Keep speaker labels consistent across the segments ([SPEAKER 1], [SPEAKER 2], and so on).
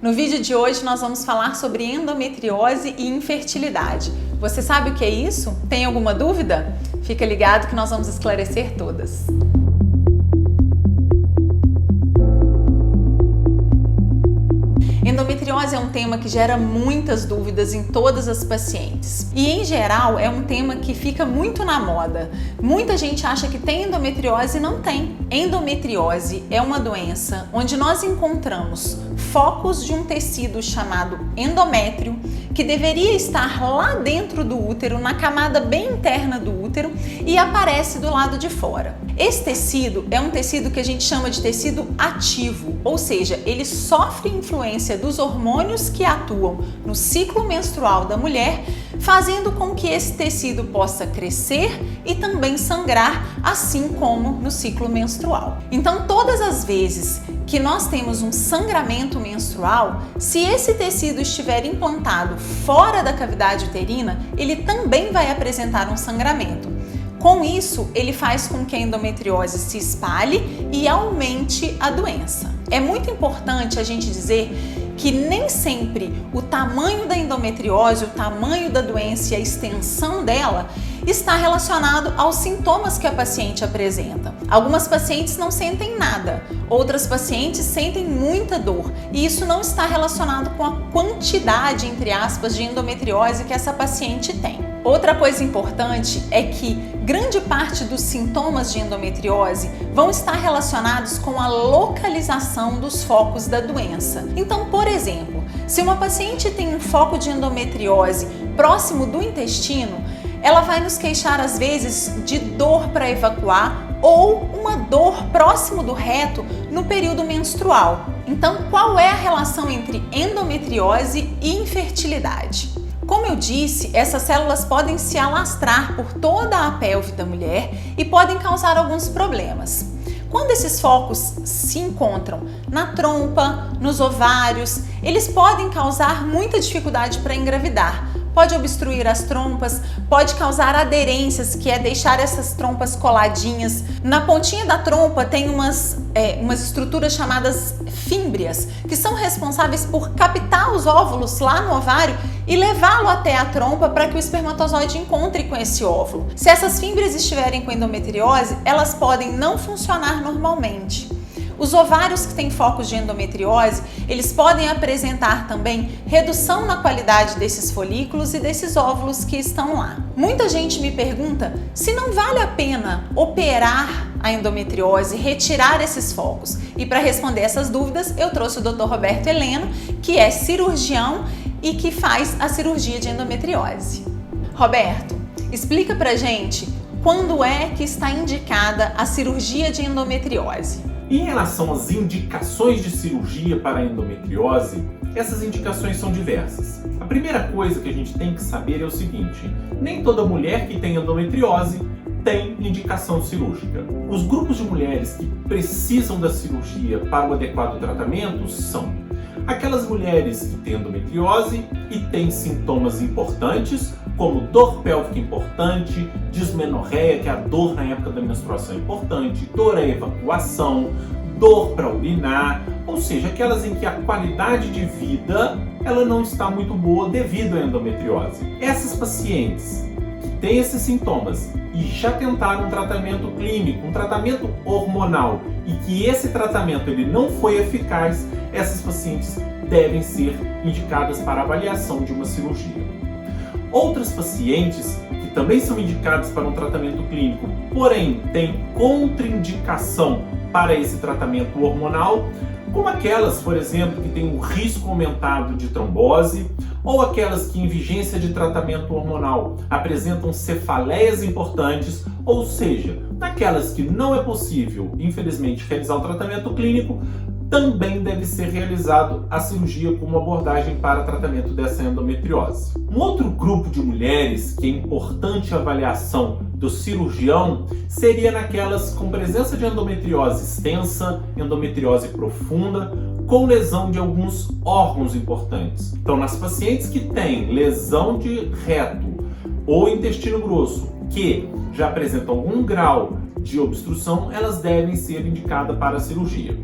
[SPEAKER 1] No vídeo de hoje nós vamos falar sobre endometriose e infertilidade. Você sabe o que é isso? Tem alguma dúvida? Fica ligado que nós vamos esclarecer todas. Endometriose é um tema que gera muitas dúvidas em todas as pacientes e, em geral, é um tema que fica muito na moda. Muita gente acha que tem endometriose e não tem. Endometriose é uma doença onde nós encontramos focos de um tecido chamado endométrio que deveria estar lá dentro do útero, na camada bem interna do útero, e aparece do lado de fora. Esse tecido é um tecido que a gente chama de tecido ativo, ou seja, ele sofre influência dos hormônios que atuam no ciclo menstrual da mulher, fazendo com que esse tecido possa crescer e também sangrar, assim como no ciclo menstrual. Então, todas as vezes que nós temos um sangramento menstrual, se esse tecido estiver implantado fora da cavidade uterina, ele também vai apresentar um sangramento. Com isso, ele faz com que a endometriose se espalhe e aumente a doença. É muito importante a gente dizer que nem sempre o tamanho da endometriose, o tamanho da doença e a extensão dela está relacionado aos sintomas que a paciente apresenta. Algumas pacientes não sentem nada, outras pacientes sentem muita dor, e isso não está relacionado com a quantidade, entre aspas, de endometriose que essa paciente tem. Outra coisa importante é que grande parte dos sintomas de endometriose vão estar relacionados com a localização dos focos da doença. Então, por exemplo, se uma paciente tem um foco de endometriose próximo do intestino, ela vai nos queixar às vezes de dor para evacuar ou uma dor próximo do reto no período menstrual. Então, qual é a relação entre endometriose e infertilidade? Como eu disse, essas células podem se alastrar por toda a pelve da mulher e podem causar alguns problemas. Quando esses focos se encontram na trompa, nos ovários, eles podem causar muita dificuldade para engravidar. Pode obstruir as trompas, pode causar aderências, que é deixar essas trompas coladinhas. Na pontinha da trompa tem umas estruturas chamadas fímbrias, que são responsáveis por captar os óvulos lá no ovário e levá-lo até a trompa para que o espermatozoide encontre com esse óvulo. Se essas fímbrias estiverem com endometriose, elas podem não funcionar normalmente. Os ovários que têm focos de endometriose, eles podem apresentar também redução na qualidade desses folículos e desses óvulos que estão lá. Muita gente me pergunta se não vale a pena operar a endometriose, retirar esses focos. E para responder essas dúvidas, eu trouxe o Dr. Roberto Heleno, que é cirurgião e que faz a cirurgia de endometriose. Roberto, explica pra gente quando é que está indicada a cirurgia de endometriose.
[SPEAKER 2] Em relação às indicações de cirurgia para a endometriose, essas indicações são diversas. A primeira coisa que a gente tem que saber é o seguinte: nem toda mulher que tem endometriose tem indicação cirúrgica. Os grupos de mulheres que precisam da cirurgia para o adequado tratamento são aquelas mulheres que têm endometriose e têm sintomas importantes, como dor pélvica importante, dismenorreia, que é a dor na época da menstruação importante, dor à evacuação, dor para urinar, ou seja, aquelas em que a qualidade de vida ela não está muito boa devido à endometriose. Essas pacientes que têm esses sintomas e já tentaram um tratamento clínico, um tratamento hormonal, e que esse tratamento ele não foi eficaz, essas pacientes devem ser indicadas para avaliação de uma cirurgia. Outras pacientes que também são indicadas para um tratamento clínico, porém têm contraindicação para esse tratamento hormonal, como aquelas, por exemplo, que têm um risco aumentado de trombose, ou aquelas que em vigência de tratamento hormonal apresentam cefaleias importantes, ou seja, naquelas que não é possível, infelizmente, realizar o tratamento clínico, também deve ser realizado a cirurgia como abordagem para tratamento dessa endometriose. Um outro grupo de mulheres que é importante a avaliação do cirurgião seria naquelas com presença de endometriose extensa, endometriose profunda, com lesão de alguns órgãos importantes. Então, nas pacientes que têm lesão de reto ou intestino grosso, que já apresentam algum grau de obstrução, elas devem ser indicadas para a cirurgia.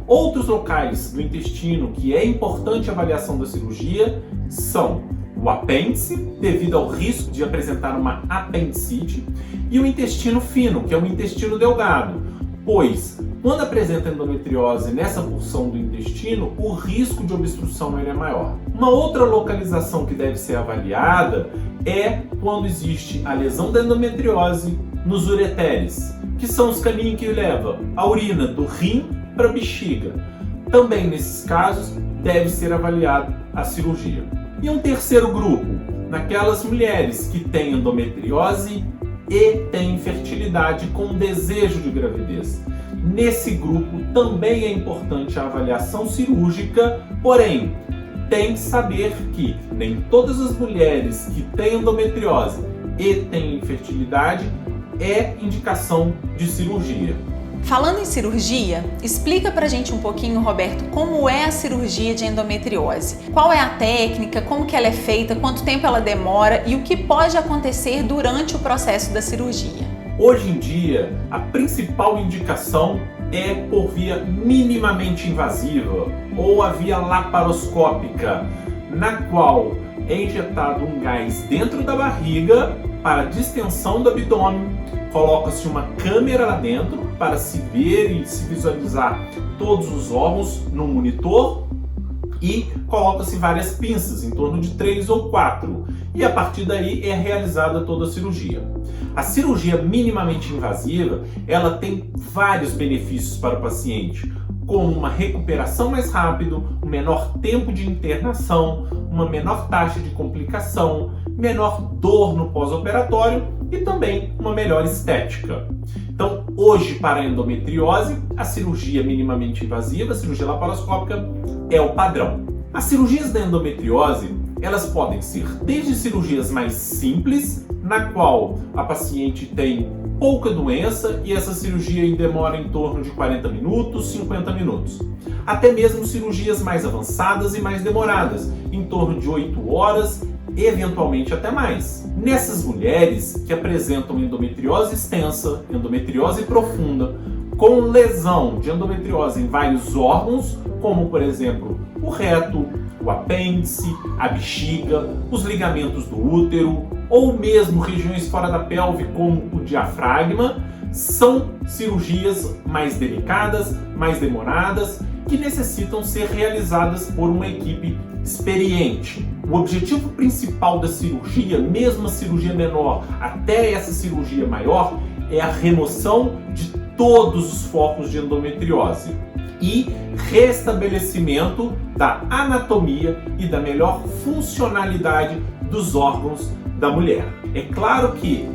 [SPEAKER 2] Outros locais do intestino que é importante a avaliação da cirurgia são o apêndice, devido ao risco de apresentar uma apendicite, e o intestino fino, que é o intestino delgado, pois quando apresenta endometriose nessa porção do intestino, o risco de obstrução é maior. Uma outra localização que deve ser avaliada é quando existe a lesão da endometriose nos ureteres, que são os caminhos que levam a urina do rim para a bexiga. Também nesses casos deve ser avaliada a cirurgia. E um terceiro grupo, naquelas mulheres que têm endometriose e têm infertilidade com desejo de gravidez. Nesse grupo também é importante a avaliação cirúrgica, porém, tem que saber que nem todas as mulheres que têm endometriose e têm infertilidade é indicação de cirurgia.
[SPEAKER 1] Falando em cirurgia, explica pra gente um pouquinho, Roberto, como é a cirurgia de endometriose. Qual é a técnica, como que ela é feita, quanto tempo ela demora e o que pode acontecer durante o processo da cirurgia.
[SPEAKER 2] Hoje em dia, a principal indicação é por via minimamente invasiva ou a via laparoscópica, na qual é injetado um gás dentro da barriga para distensão do abdômen, coloca-se uma câmera lá dentro para se ver e se visualizar todos os órgãos no monitor e coloca-se várias pinças, em torno de 3 ou 4, e a partir daí é realizada toda a cirurgia. A cirurgia minimamente invasiva, ela tem vários benefícios para o paciente, como uma recuperação mais rápida, um menor tempo de internação, uma menor taxa de complicação, menor dor no pós-operatório e também uma melhor estética. Então, hoje, para a endometriose, a cirurgia minimamente invasiva, a cirurgia laparoscópica, é o padrão. As cirurgias da endometriose, elas podem ser desde cirurgias mais simples, na qual a paciente tem pouca doença e essa cirurgia demora em torno de 40 minutos, 50 minutos. Até mesmo cirurgias mais avançadas e mais demoradas, em torno de 8 horas, eventualmente até mais. Nessas mulheres que apresentam endometriose extensa, endometriose profunda, com lesão de endometriose em vários órgãos, como por exemplo o reto, o apêndice, a bexiga, os ligamentos do útero, ou mesmo regiões fora da pelve, como o diafragma, são cirurgias mais delicadas, mais demoradas, que necessitam ser realizadas por uma equipe experiente. O objetivo principal da cirurgia, mesmo a cirurgia menor até essa cirurgia maior, é a remoção de todos os focos de endometriose e restabelecimento da anatomia e da melhor funcionalidade dos órgãos da mulher. É claro que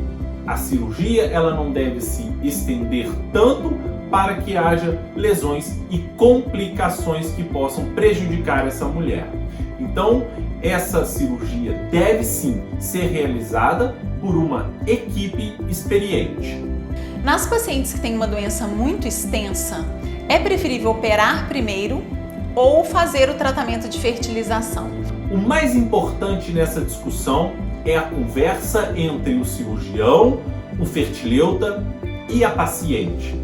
[SPEAKER 2] a cirurgia ela não deve se estender tanto para que haja lesões e complicações que possam prejudicar essa mulher. Então, essa cirurgia deve sim ser realizada por uma equipe experiente.
[SPEAKER 1] Nas pacientes que têm uma doença muito extensa, é preferível operar primeiro ou fazer o tratamento de fertilização?
[SPEAKER 2] O mais importante nessa discussão é a conversa entre o cirurgião, o fertileuta e a paciente.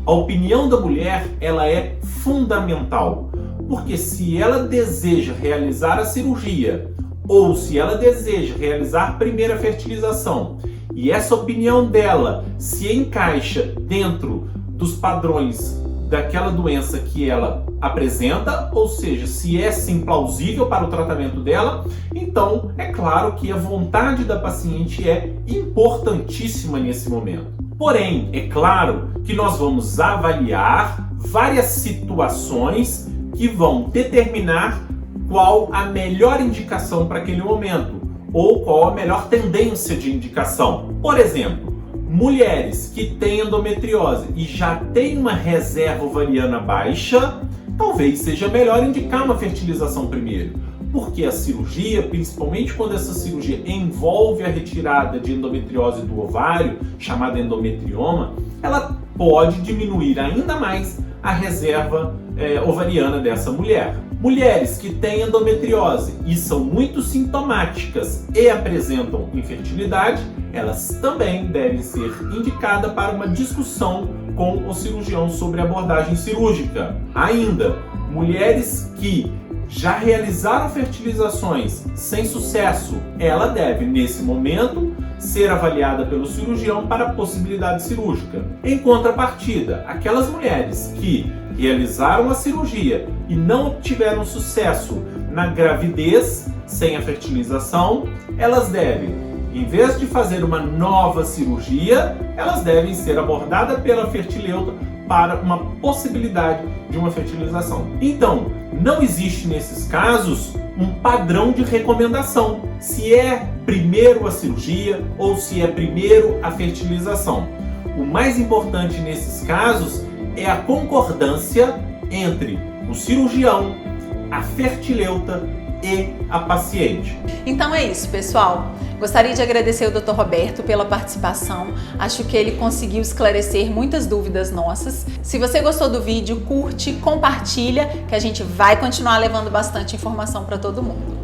[SPEAKER 2] A opinião da mulher ela é fundamental, porque se ela deseja realizar a cirurgia ou se ela deseja realizar primeiro a fertilização e essa opinião dela se encaixa dentro dos padrões daquela doença que ela apresenta, ou seja, se é sim plausível para o tratamento dela, então é claro que a vontade da paciente é importantíssima nesse momento. Porém, é claro que nós vamos avaliar várias situações que vão determinar qual a melhor indicação para aquele momento ou qual a melhor tendência de indicação. Por exemplo, mulheres que têm endometriose e já têm uma reserva ovariana baixa, talvez seja melhor indicar uma fertilização primeiro, porque a cirurgia, principalmente quando essa cirurgia envolve a retirada de endometriose do ovário, chamada endometrioma, ela pode diminuir ainda mais a reserva ovariana dessa mulher. Mulheres que têm endometriose e são muito sintomáticas e apresentam infertilidade, elas também devem ser indicadas para uma discussão com o cirurgião sobre abordagem cirúrgica. Ainda, mulheres que já realizaram fertilizações sem sucesso, ela deve, nesse momento, ser avaliada pelo cirurgião para a possibilidade cirúrgica. Em contrapartida, aquelas mulheres que realizaram a cirurgia e não obtiveram sucesso na gravidez sem a fertilização, elas devem, em vez de fazer uma nova cirurgia, elas devem ser abordadas pela fertileuta para uma possibilidade de uma fertilização. Então, não existe nesses casos um padrão de recomendação, se é primeiro a cirurgia ou se é primeiro a fertilização. O mais importante nesses casos é a concordância entre o cirurgião, a fertileuta e a paciente.
[SPEAKER 1] Então é isso, pessoal. Gostaria de agradecer ao Dr. Roberto pela participação. Acho que ele conseguiu esclarecer muitas dúvidas nossas. Se você gostou do vídeo, curte, compartilha, que a gente vai continuar levando bastante informação para todo mundo.